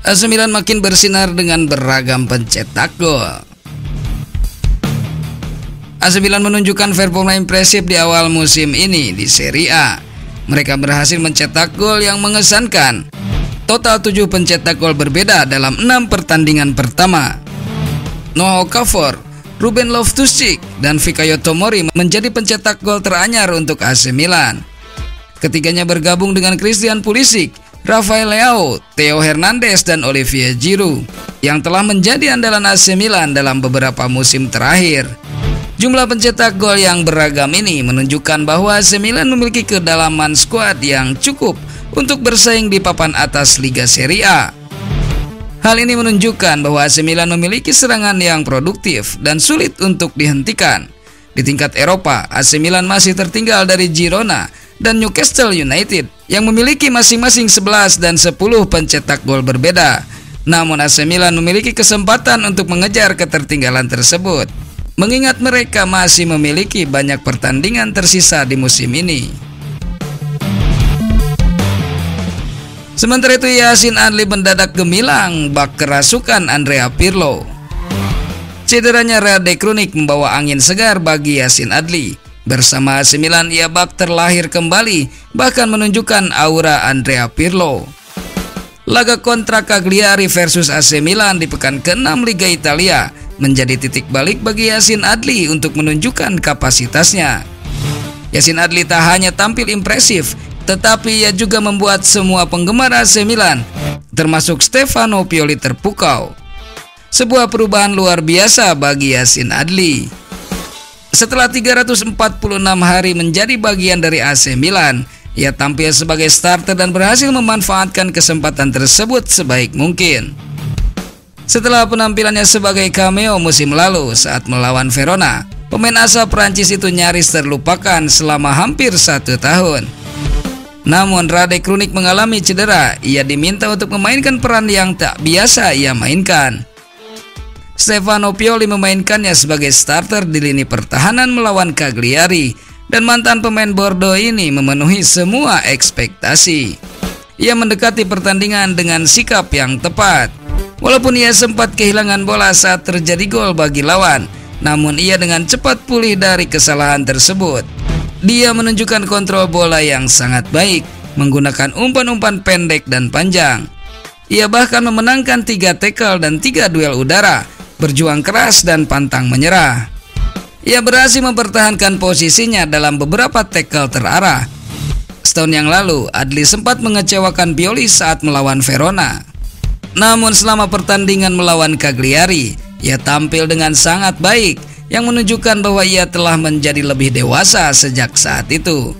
AC Milan makin bersinar dengan beragam pencetak gol. AC Milan menunjukkan performa impresif di awal musim ini di Serie A. Mereka berhasil mencetak gol yang mengesankan. Total 7 pencetak gol berbeda dalam 6 pertandingan pertama. Noah Okafor, Ruben Loftus-Cheek, dan Fikayo Tomori menjadi pencetak gol teranyar untuk AC Milan. Ketiganya bergabung dengan Christian Pulisic, Rafael Leao, Theo Hernandez, dan Olivier Giroud yang telah menjadi andalan AC Milan dalam beberapa musim terakhir. Jumlah pencetak gol yang beragam ini menunjukkan bahwa AC Milan memiliki kedalaman skuad yang cukup untuk bersaing di papan atas Liga Serie A. Hal ini menunjukkan bahwa AC Milan memiliki serangan yang produktif dan sulit untuk dihentikan. Di tingkat Eropa, AC Milan masih tertinggal dari Girona dan Newcastle United yang memiliki masing-masing 11 dan 10 pencetak gol berbeda. Namun AC Milan memiliki kesempatan untuk mengejar ketertinggalan tersebut, mengingat mereka masih memiliki banyak pertandingan tersisa di musim ini. Sementara itu, Yacine Adli mendadak gemilang bak kerasukan Andrea Pirlo. Cederanya Rade Krunic membawa angin segar bagi Yacine Adli. Bersama AC Milan, ia bak terlahir kembali, bahkan menunjukkan aura Andrea Pirlo. Laga kontra Cagliari versus AC Milan di pekan ke-6 Liga Italia menjadi titik balik bagi Yacine Adli untuk menunjukkan kapasitasnya. Yacine Adli tak hanya tampil impresif, tetapi ia juga membuat semua penggemar AC Milan, termasuk Stefano Pioli, terpukau. Sebuah perubahan luar biasa bagi Yacine Adli. Setelah 346 hari menjadi bagian dari AC Milan, ia tampil sebagai starter dan berhasil memanfaatkan kesempatan tersebut sebaik mungkin. Setelah penampilannya sebagai cameo musim lalu saat melawan Verona, pemain asal Prancis itu nyaris terlupakan selama hampir 1 tahun. Namun Rade Krunic mengalami cedera, ia diminta untuk memainkan peran yang tak biasa ia mainkan. Stefano Pioli memainkannya sebagai starter di lini pertahanan melawan Cagliari, dan mantan pemain Bordeaux ini memenuhi semua ekspektasi. Ia mendekati pertandingan dengan sikap yang tepat. Walaupun ia sempat kehilangan bola saat terjadi gol bagi lawan, namun ia dengan cepat pulih dari kesalahan tersebut. Dia menunjukkan kontrol bola yang sangat baik, menggunakan umpan-umpan pendek dan panjang. Ia bahkan memenangkan 3 tackle dan 3 duel udara, berjuang keras dan pantang menyerah. Ia berhasil mempertahankan posisinya dalam beberapa tackle terarah. Setahun yang lalu, Adli sempat mengecewakan Pioli saat melawan Verona. Namun selama pertandingan melawan Cagliari, ia tampil dengan sangat baik, yang menunjukkan bahwa ia telah menjadi lebih dewasa sejak saat itu.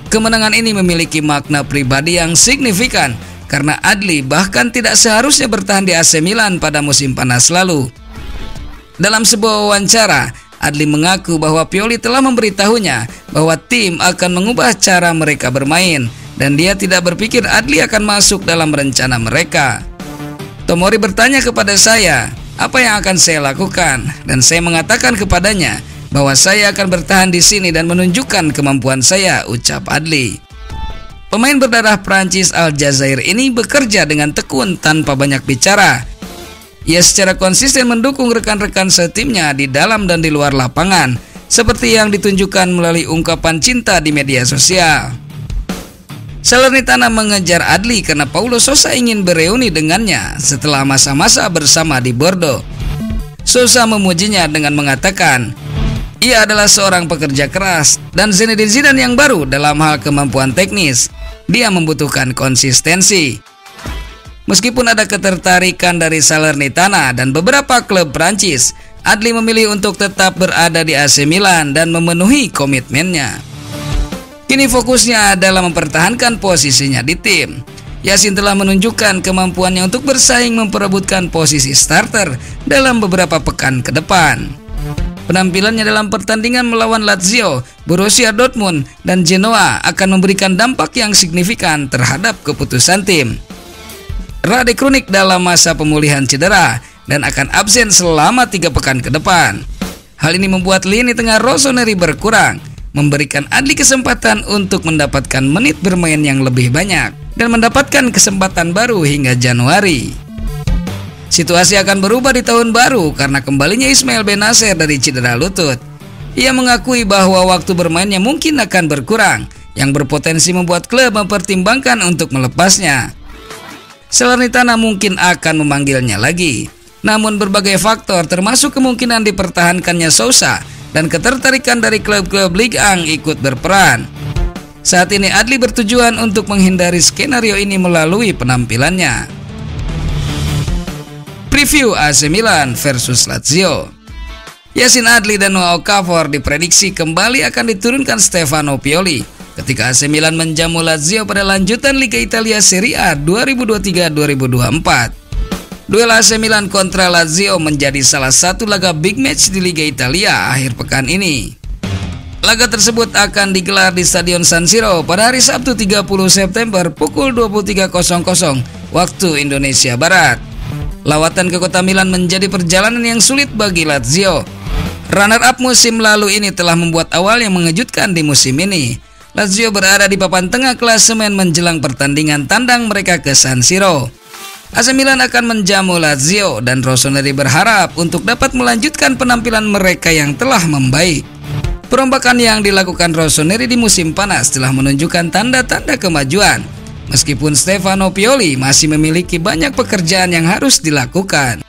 Kemenangan ini memiliki makna pribadi yang signifikan, karena Adli bahkan tidak seharusnya bertahan di AC Milan pada musim panas lalu. Dalam sebuah wawancara, Adli mengaku bahwa Pioli telah memberitahunya bahwa tim akan mengubah cara mereka bermain, dan dia tidak berpikir Adli akan masuk dalam rencana mereka. Tomori bertanya kepada saya, apa yang akan saya lakukan, dan saya mengatakan kepadanya bahwa saya akan bertahan di sini dan menunjukkan kemampuan saya, ucap Adli. Pemain berdarah Prancis Aljazair ini bekerja dengan tekun tanpa banyak bicara. Ia secara konsisten mendukung rekan-rekan setimnya di dalam dan di luar lapangan, seperti yang ditunjukkan melalui ungkapan cinta di media sosial. Salernitana mengejar Adli karena Paulo Sousa ingin bereuni dengannya setelah masa-masa bersama di Bordeaux. Sousa memujinya dengan mengatakan, ia adalah seorang pekerja keras dan Zinedine Zidane yang baru dalam hal kemampuan teknis. Dia membutuhkan konsistensi. Meskipun ada ketertarikan dari Salernitana dan beberapa klub Prancis, Adli memilih untuk tetap berada di AC Milan dan memenuhi komitmennya. Kini fokusnya adalah mempertahankan posisinya di tim. Yacine telah menunjukkan kemampuannya untuk bersaing memperebutkan posisi starter dalam beberapa pekan ke depan. Penampilannya dalam pertandingan melawan Lazio, Borussia Dortmund, dan Genoa akan memberikan dampak yang signifikan terhadap keputusan tim. Rade Krunic dalam masa pemulihan cedera dan akan absen selama 3 pekan ke depan. Hal ini membuat lini tengah Rossoneri berkurang, memberikan Adli kesempatan untuk mendapatkan menit bermain yang lebih banyak. dan mendapatkan kesempatan baru hingga Januari. Situasi akan berubah di tahun baru karena kembalinya Ismail Bennacer dari cedera lutut. Ia mengakui bahwa waktu bermainnya mungkin akan berkurang, yang berpotensi membuat klub mempertimbangkan untuk melepasnya. Salernitana mungkin akan memanggilnya lagi. Namun berbagai faktor termasuk kemungkinan dipertahankannya Sousa dan ketertarikan dari klub-klub Ligue 1 ikut berperan. Saat ini Adli bertujuan untuk menghindari skenario ini melalui penampilannya. Preview AC Milan versus Lazio. Yacine Adli dan Noah Okafor diprediksi kembali akan diturunkan Stefano Pioli ketika AC Milan menjamu Lazio pada lanjutan Liga Italia Serie A 2023-2024. Duel AC Milan kontra Lazio menjadi salah satu laga big match di Liga Italia akhir pekan ini. Laga tersebut akan digelar di Stadion San Siro pada hari Sabtu 30 September pukul 23.00 waktu Indonesia Barat. Lawatan ke kota Milan menjadi perjalanan yang sulit bagi Lazio. Runner-up musim lalu ini telah membuat awal yang mengejutkan di musim ini. Lazio berada di papan tengah klasemen menjelang pertandingan tandang mereka ke San Siro. AC Milan akan menjamu Lazio dan Rossoneri berharap untuk dapat melanjutkan penampilan mereka yang telah membaik. Perombakan yang dilakukan Rossoneri di musim panas telah menunjukkan tanda-tanda kemajuan, meskipun Stefano Pioli masih memiliki banyak pekerjaan yang harus dilakukan.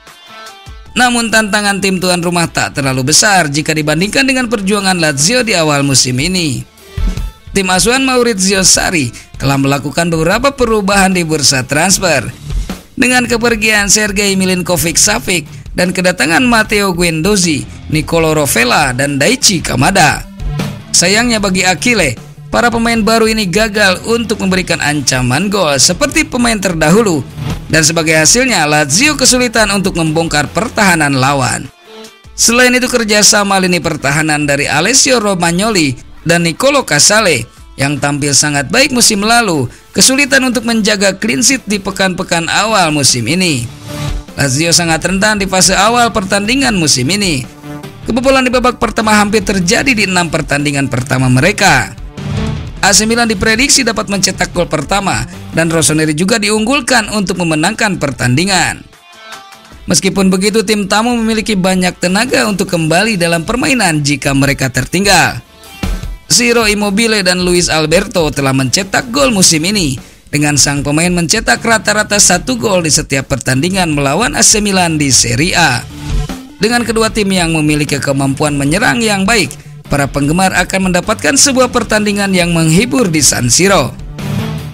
Namun tantangan tim tuan rumah tak terlalu besar jika dibandingkan dengan perjuangan Lazio di awal musim ini. Tim asuhan Maurizio Sarri telah melakukan beberapa perubahan di bursa transfer. Dengan kepergian Sergei Milinkovic-Savic dan kedatangan Matteo Guendouzi, Nicolo Rovella, dan Daichi Kamada. Sayangnya bagi Achille, para pemain baru ini gagal untuk memberikan ancaman gol seperti pemain terdahulu, dan sebagai hasilnya Lazio kesulitan untuk membongkar pertahanan lawan. Selain itu kerjasama lini pertahanan dari Alessio Romagnoli dan Nicolo Casale yang tampil sangat baik musim lalu kesulitan untuk menjaga clean sheet di pekan-pekan awal musim ini. Lazio sangat rentan di fase awal pertandingan musim ini. Kebobolan di babak pertama hampir terjadi di 6 pertandingan pertama mereka. AC Milan diprediksi dapat mencetak gol pertama dan Rossoneri juga diunggulkan untuk memenangkan pertandingan. Meskipun begitu, tim tamu memiliki banyak tenaga untuk kembali dalam permainan jika mereka tertinggal. Ciro Immobile dan Luis Alberto telah mencetak gol musim ini, dengan sang pemain mencetak rata-rata 1 gol di setiap pertandingan melawan AC Milan di Serie A. Dengan kedua tim yang memiliki kemampuan menyerang yang baik, para penggemar akan mendapatkan sebuah pertandingan yang menghibur di San Siro.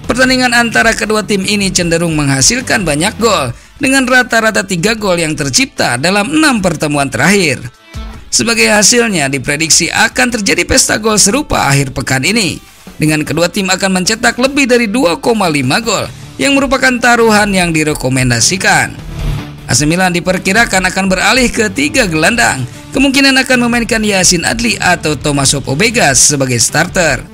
Pertandingan antara kedua tim ini cenderung menghasilkan banyak gol, dengan rata-rata 3 gol yang tercipta dalam 6 pertemuan terakhir. Sebagai hasilnya diprediksi akan terjadi pesta gol serupa akhir pekan ini, dengan kedua tim akan mencetak lebih dari 2,5 gol, yang merupakan taruhan yang direkomendasikan. AC Milan diperkirakan akan beralih ke 3 gelandang, kemungkinan akan memainkan Yacine Adli atau Tommaso Pobega sebagai starter.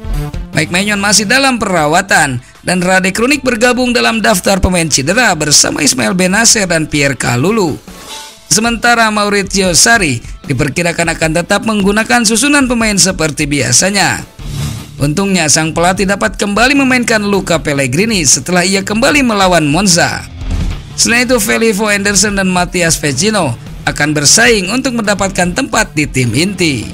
Mike Maignan masih dalam perawatan dan Rade Krunic bergabung dalam daftar pemain cedera bersama Ismail Bennacer dan Pierre Kalulu. Sementara Maurizio Sarri diperkirakan akan tetap menggunakan susunan pemain seperti biasanya. Untungnya sang pelatih dapat kembali memainkan Luca Pellegrini setelah ia kembali melawan Monza. Selain itu, Filippo Anderson dan Matthias Vecino akan bersaing untuk mendapatkan tempat di tim inti.